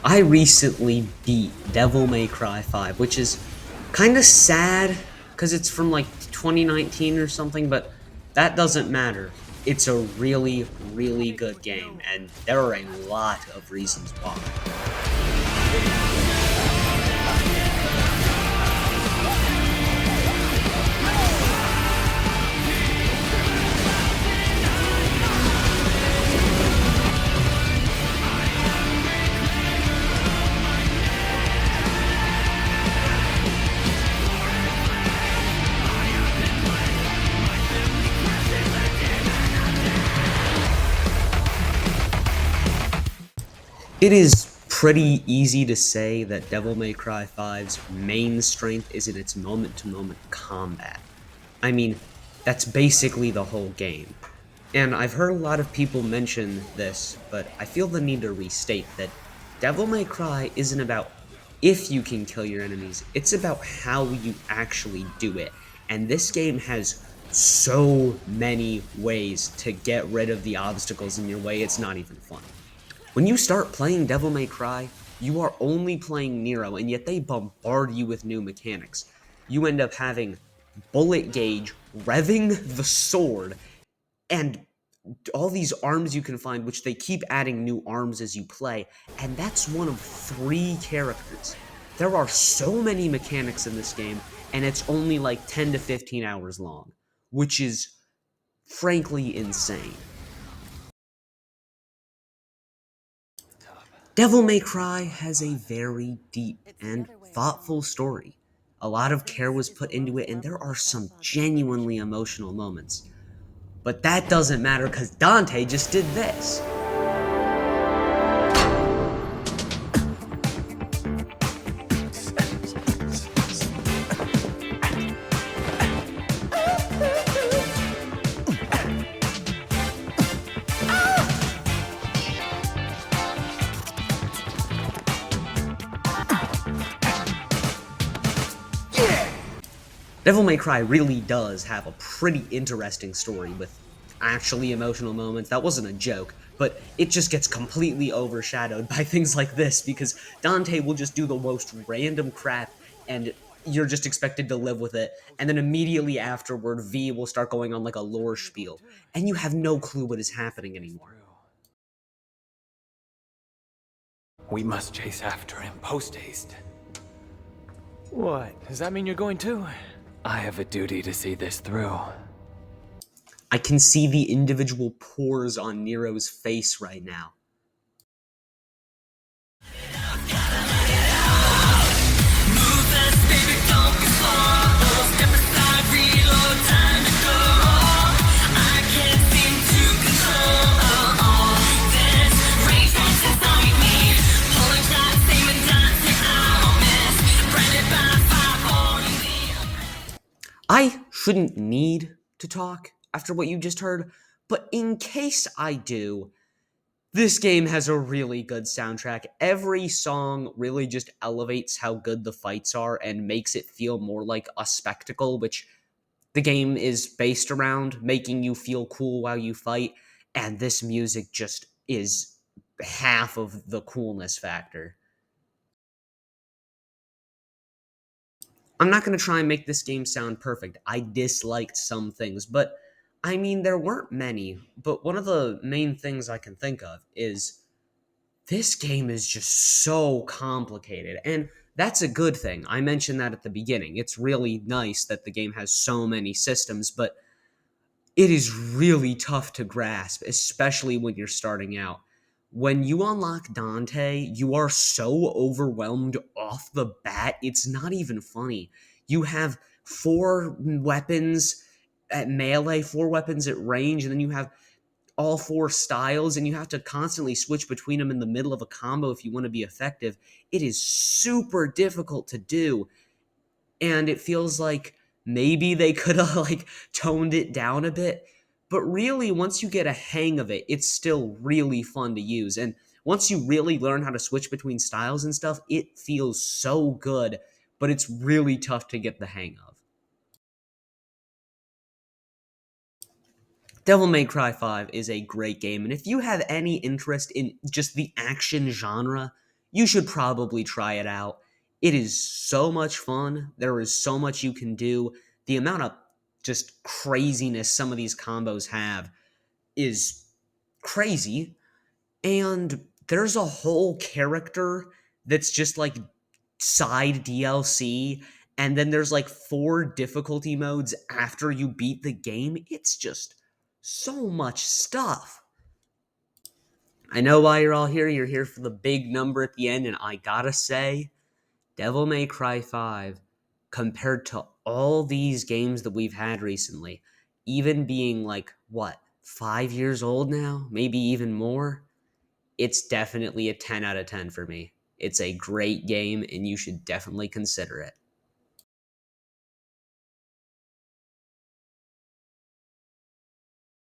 I recently beat Devil May Cry 5, which is kind of sad because it's from like 2019 or something, but that doesn't matter. It's a really, really good game, and there are a lot of reasons why. It is pretty easy to say that Devil May Cry 5's main strength is in its moment to moment combat. I mean, that's basically the whole game. And I've heard a lot of people mention this, but I feel the need to restate that Devil May Cry isn't about if you can kill your enemies, it's about how you actually do it. And this game has so many ways to get rid of the obstacles in your way, it's not even funny. When you start playing Devil May Cry, you are only playing Nero, and yet they bombard you with new mechanics. You end up having bullet gauge, revving the sword, and all these arms you can find, which they keep adding new arms as you play, and that's one of three characters. There are so many mechanics in this game, and it's only like 10 to 15 hours long, which is frankly insane. Devil May Cry has a very deep and thoughtful story. A lot of care was put into it, and there are some genuinely emotional moments. But that doesn't matter because Dante just did this. Devil May Cry really does have a pretty interesting story with actually emotional moments. That wasn't a joke, but it just gets completely overshadowed by things like this because Dante will just do the most random crap and you're just expected to live with it. And then immediately afterward, V will start going on like a lore spiel, and you have no clue what is happening anymore. We must chase after him post-haste. What? Does that mean you're going too? I have a duty to see this through. I can see the individual pores on Nero's face right now. I shouldn't need to talk after what you just heard, but in case I do, this game has a really good soundtrack. Every song really just elevates how good the fights are and makes it feel more like a spectacle, which the game is based around, making you feel cool while you fight, and this music just is half of the coolness factor. I'm not going to try and make this game sound perfect. I disliked some things, but I mean, there weren't many. But one of the main things I can think of is this game is just so complicated. And that's a good thing. I mentioned that at the beginning. It's really nice that the game has so many systems, but it is really tough to grasp, especially when you're starting out. When you unlock Dante, you are so overwhelmed off the bat, it's not even funny. You have four weapons at melee, four weapons at range, and then you have all four styles, and you have to constantly switch between them in the middle of a combo if you want to be effective. It is super difficult to do, and it feels like maybe they could have like toned it down a bit, but really once you get a hang of it, it's still really fun to use. And once you really learn how to switch between styles and stuff, it feels so good, but it's really tough to get the hang of. Devil May Cry 5 is a great game, and if you have any interest in just the action genre, you should probably try it out. It is so much fun. There is so much you can do. The amount of just craziness some of these combos have is crazy. And there's a whole character that's just like side DLC. And then there's like 4 difficulty modes after you beat the game. It's just so much stuff. I know why you're all here. You're here for the big number at the end. And I gotta say, Devil May Cry 5, compared to all these games that we've had recently, even being like, what, 5 years old now? Maybe even more? It's definitely a 10 out of 10 for me. It's a great game, and you should definitely consider it.